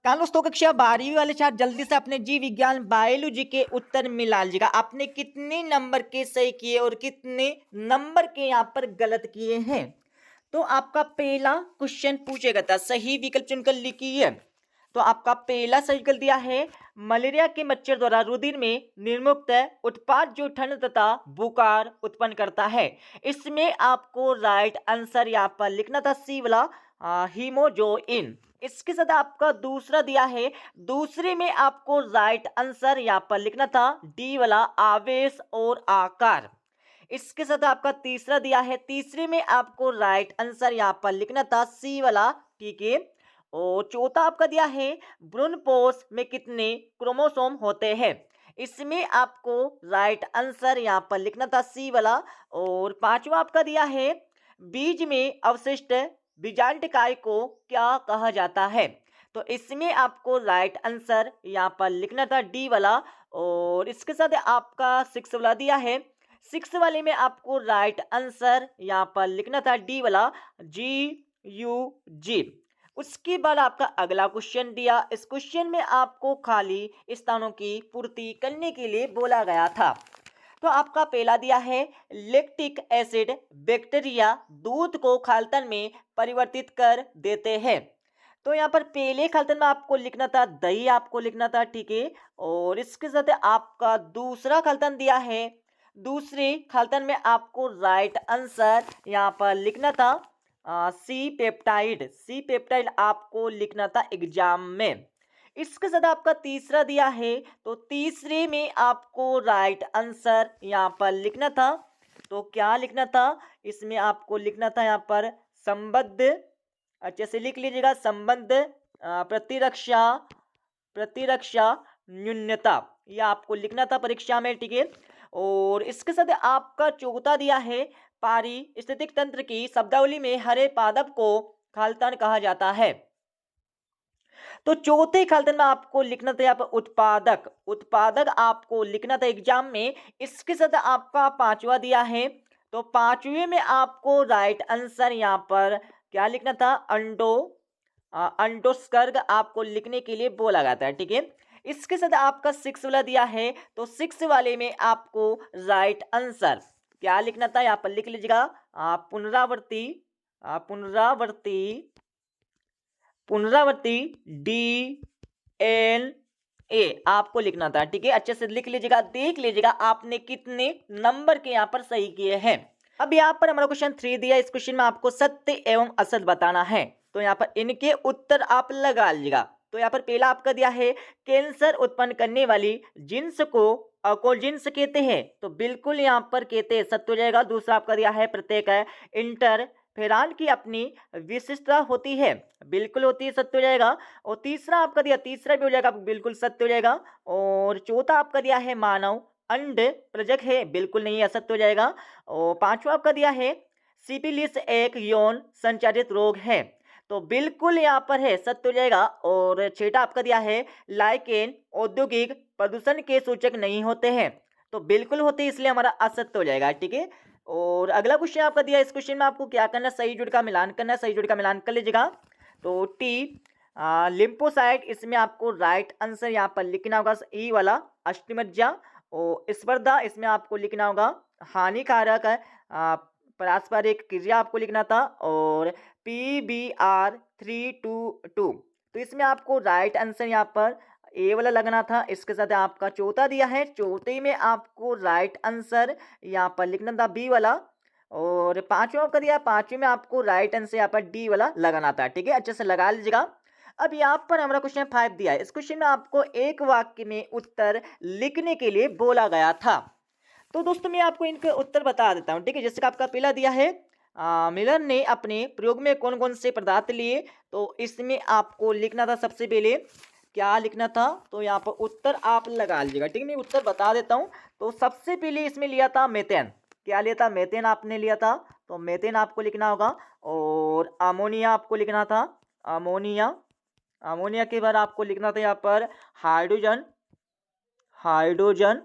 कहा दोस्तों कक्षा 12वीं वाले छात्र जल्दी से अपने जीव विज्ञान बायोलॉजी के उत्तर मिला लीजिएगा। आपने कितने नंबर के सही किए और कितने नंबर के यहाँ पर गलत किए हैं। तो आपका पहला क्वेश्चन पूछेगा था, सही विकल्प चुनकर लिखिए। तो आपका पहला सही विकल्प दिया है, मलेरिया के मच्छर द्वारा रुधिर में निर्मुक्त उत्पाद जो ठंड तथा बुखार उत्पन्न करता है। इसमें आपको राइट आंसर यहाँ पर लिखना था सी वाला हीमोजोइन। इसके साथ आपका दूसरा दिया है, दूसरे में आपको राइट आंसर यहाँ पर लिखना था डी वाला आवेश और आकार। इसके साथ आपका तीसरा दिया है, तीसरे में आपको राइट आंसर यहाँ पर लिखना था सी वाला, ठीक है। और चौथा आपका दिया है, भ्रूणपोष में कितने क्रोमोसोम होते हैं। इसमें आपको राइट आंसर यहाँ पर लिखना था सी वाला। और पांचवा आपका दिया है, बीज में अवशिष्ट बीजांडकाय को क्या कहा जाता है। तो इसमें आपको राइट आंसर यहाँ पर लिखना था डी वाला। और इसके साथ आपका सिक्स वाला दिया है, सिक्स वाले में आपको राइट आंसर यहाँ पर लिखना था डी वाला GUG। उसके बाद आपका अगला क्वेश्चन दिया, इस क्वेश्चन में आपको खाली स्थानों की पूर्ति करने के लिए बोला गया था। तो आपका पहला दिया है, लैक्टिक एसिड बैक्टीरिया दूध को खाल्टन में परिवर्तित कर देते हैं। तो यहाँ पर पहले खाल्टन में आपको लिखना था दही, आपको लिखना था, ठीक है। और इसके साथ आपका दूसरा खाल्टन दिया है, दूसरे खाल्टन में आपको राइट आंसर यहाँ पर लिखना था सी पेप्टाइड, सी पेप्टाइड आपको लिखना था एग्जाम में। इसके साथ आपका तीसरा दिया है, तो तीसरे में आपको राइट आंसर यहाँ पर लिखना था। तो क्या लिखना था, इसमें आपको लिखना था यहाँ पर संबद्ध, अच्छे से लिख लीजिएगा, संबद्ध प्रतिरक्षा प्रतिरक्षा न्यूनता, यह आपको लिखना था परीक्षा में, ठीक है। और इसके साथ आपका चौथा दिया है, पारिस्थितिक तंत्र की शब्दावली में हरे पादप को खाल्टन कहा जाता है। तो चौथे खाल्टन में आपको लिखना था यहाँ पर उत्पादक, उत्पादक आपको लिखना था एग्जाम में। इसके साथ आपका पांचवा दिया है, तो पांचवे में आपको राइट आंसर यहाँ पर क्या लिखना था, अंडोस्कर्ग आपको लिखने के लिए बोला गया था, ठीक है। इसके साथ आपका सिक्स वाला दिया है, तो सिक्स वाले में आपको राइट आंसर क्या लिखना था, यहाँ पर लिख लीजिएगा पुनरावर्ती पुनरावर्ती पुनरावर्ती DNA आपको लिखना था, ठीक है। अच्छे से लिख लीजिएगा, देख लीजिएगा आपने कितने नंबर के यहाँ पर सही किए हैं। अब यहाँ पर हमारा क्वेश्चन 3 दिया, इस क्वेश्चन में आपको सत्य एवं असत्य बताना है। तो यहाँ पर इनके उत्तर आप लगा लीजिएगा। तो यहाँ पर पहला आपका दिया है, कैंसर उत्पन्न करने वाली जिन्स को अकोजिन्स कहते हैं। तो बिल्कुल यहाँ पर कहते हैं, सत्य हो जाएगा। दूसरा आपका दिया है, प्रत्येक है इंटरफेरॉन की अपनी विशिष्टता होती है, बिल्कुल होती है, सत्य हो जाएगा। और तीसरा आपका दिया, तीसरा भी हो जाएगा, बिल्कुल सत्य हो जाएगा। और चौथा आपका दिया है, मानव अंड प्रजक है, बिल्कुल नहीं है, असत्य हो जाएगा। और पांचवा आपका दिया है, सिफिलिस एक यौन संचारित रोग है, तो बिल्कुल यहाँ पर है, सत्य हो जाएगा। और छठा आपका दिया है, लाइकेन औद्योगिक प्रदूषण के सूचक नहीं होते हैं, तो बिल्कुल होते हैं, इसलिए हमारा असत्य हो जाएगा, ठीक है। और अगला क्वेश्चन आपका दिया, इस क्वेश्चन में आपको क्या करना है, सही जुड़ का मिलान करना है, सही जुड़ का मिलान कर लीजिएगा। तो टी लिम्फोसाइट, इसमें आपको राइट आंसर यहाँ पर लिखना होगा ई वाला अष्टमज्जा। और स्पर्धा, इसमें आपको लिखना होगा हानिकारक है पारस्परिक क्रिया आपको लिखना था। और PBR322, तो इसमें आपको राइट आंसर यहाँ पर ए वाला लगना था। इसके साथ आपका चौथा दिया है, चौथे में आपको राइट आंसर यहाँ पर लिखना था बी वाला। और पांचवा आपका दिया, पांचवें में आपको राइट आंसर यहाँ पर डी वाला लगाना था, ठीक है, अच्छे से लगा लीजिएगा। अब यहाँ पर हमारा क्वेश्चन 5 दिया है, इस क्वेश्चन में आपको एक वाक्य में उत्तर लिखने के लिए बोला गया था। तो दोस्तों मैं आपको इनके उत्तर बता देता हूँ, ठीक है। जैसे कि आपका पहला दिया है, मिलर ने अपने प्रयोग में कौन कौन से पदार्थ लिए, तो इसमें आपको लिखना था सबसे पहले क्या लिखना था, तो यहाँ पर उत्तर आप लगा लीजिएगा, ठीक है। मैं उत्तर बता देता हूँ। तो सबसे पहले इसमें लिया था मेथेन, क्या लिया था, मेथेन आपने लिया था, तो मेथेन आपको लिखना होगा। और अमोनिया आपको लिखना था, अमोनिया, अमोनिया के बाद आपको लिखना था यहाँ पर हाइड्रोजन, हाइड्रोजन।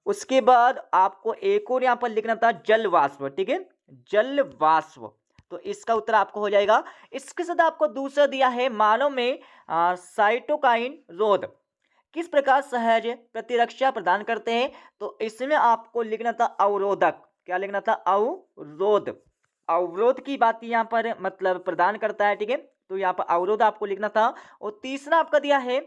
उसके बाद आपको एक और यहाँ पर लिखना था जल वाष्प, ठीक है, जल वाष्प। तो इसका उत्तर आपको हो जाएगा। इसके साथ आपको दूसरा दिया है, मानव में साइटोकाइन रोध किस प्रकार सहज प्रतिरक्षा प्रदान करते हैं। तो इसमें आपको लिखना था अवरोधक। क्या लिखना था? अवरोध। अवरोध की बात यहाँ पर मतलब प्रदान करता है, ठीक है। तो यहाँ पर अवरोध आपको लिखना था। और तीसरा आपका दिया है,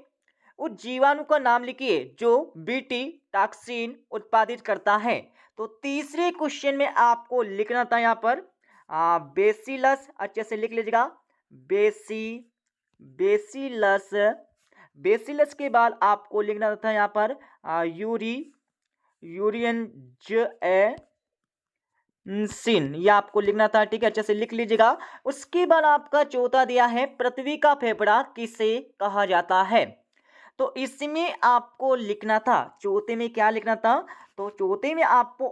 उस जीवाणु का नाम लिखिए जो बीटी टॉक्सिन उत्पादित करता है। तो तीसरे क्वेश्चन में आपको लिखना था यहाँ पर बेसिलस, अच्छे से लिख लीजिएगा, बेसिलस। बेसिलस के बाद आपको लिखना था यहाँ पर यूरियन सिन, यह आपको लिखना था, ठीक है, अच्छे से लिख लीजिएगा। उसके बाद आपका चौथा दिया है, पृथ्वी का फेफड़ा किसे कहा जाता है। तो इसमें आपको लिखना था, चौथे में क्या लिखना था? तो चौथे में आपको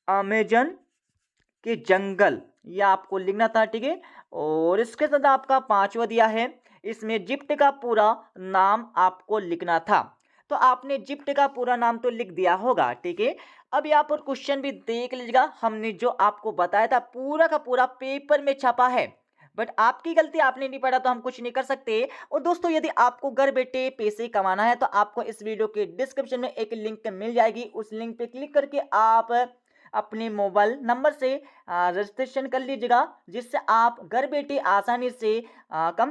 अमेजन के जंगल, यह आपको लिखना था, ठीक है। और इसके साथ आपका पांचवा दिया है, इसमें इजिप्ट का पूरा नाम आपको लिखना था। तो आपने इजिप्ट का पूरा नाम तो लिख दिया होगा, ठीक है। अब यहाँ पर क्वेश्चन भी देख लीजिएगा, हमने जो आपको बताया था पूरा का पूरा पेपर में छपा है, बट आपकी गलती, आपने नहीं पढ़ा तो हम कुछ नहीं कर सकते। और दोस्तों, यदि आपको घर बैठे पैसे कमाना है तो आपको इस वीडियो के डिस्क्रिप्शन में एक लिंक मिल जाएगी। उस लिंक पे क्लिक करके आप अपने मोबाइल नंबर से रजिस्ट्रेशन कर लीजिएगा, जिससे आप घर बैठे आसानी से कम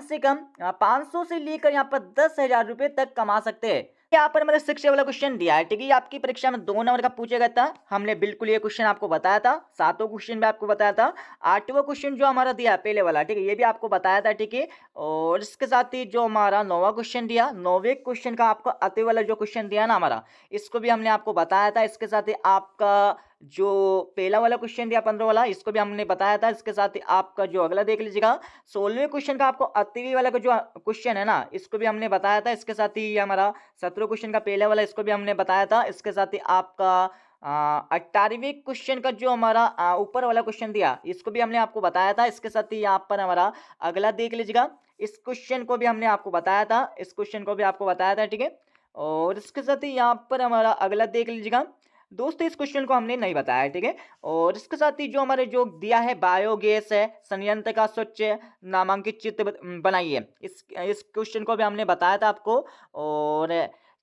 500 से लेकर यहाँ पर 10,000 रुपये तक कमा सकते हैं। यहाँ पर मैंने 6 वाला क्वेश्चन दिया है, ठीक है। ये आपकी परीक्षा में 2 नंबर का पूछा गया था। हमने बिल्कुल ये क्वेश्चन आपको बताया था, 7वां क्वेश्चन भी आपको बताया था। 8वां क्वेश्चन जो हमारा दिया पहले वाला, ठीक है, ये भी आपको बताया था, ठीक है। और इसके साथ ही जो हमारा 9वां क्वेश्चन दिया, 9वें क्वेश्चन का आपको आते वाला जो क्वेश्चन दिया ना हमारा, इसको भी हमने आपको बताया था। इसके साथ ही आपका जो पहला वाला क्वेश्चन दिया 15 वाला, इसको भी हमने बताया था। इसके साथ ही आपका जो अगला देख लीजिएगा, 16वें क्वेश्चन का आपको 8वीं वाला का जो क्वेश्चन है ना, इसको भी हमने बताया था। इसके साथ ही हमारा 17वें क्वेश्चन का पहला वाला, इसको भी हमने बताया था। इसके साथ ही आपका 18वें क्वेश्चन का जो हमारा ऊपर वाला क्वेश्चन दिया, इसको भी हमने आपको बताया था। इसके साथ ही यहाँ पर हमारा अगला देख लीजिएगा, इस क्वेश्चन को भी हमने आपको बताया था, इस क्वेश्चन को भी आपको बताया था, ठीक है। और इसके साथ ही यहाँ पर हमारा अगला देख लीजिएगा दोस्तों, इस क्वेश्चन को हमने नहीं बताया, ठीक है। और इसके साथ ही जो हमारे जो दिया है, बायोगैस है संयंत्र का स्वच्छ नामांकित चित्र बनाइए, इस क्वेश्चन को भी हमने बताया था आपको। और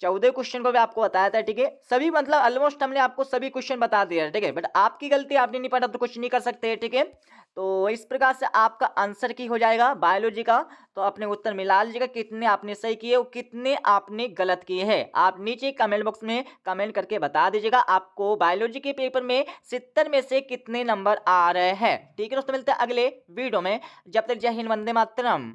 14 क्वेश्चन को भी आपको बताया था, ठीक है। सभी मतलब ऑलमोस्ट हमने आपको सभी क्वेश्चन बता दिया, ठीक है। बट आपकी गलती, आपने नहीं पढ़ा तो कुछ नहीं कर सकते, ठीक है। तो इस प्रकार से आपका आंसर की हो जाएगा बायोलॉजी का। तो अपने उत्तर मिला लीजिएगा, कितने आपने सही किए और कितने आपने गलत किए हैं। आप नीचे कमेंट बॉक्स में कमेंट करके बता दीजिएगा आपको बायोलॉजी के पेपर में 70 में से कितने नंबर आ रहे हैं, ठीक है दोस्तों। मिलते हैं अगले वीडियो में, जब तक जय हिंद, वंदे मातरम।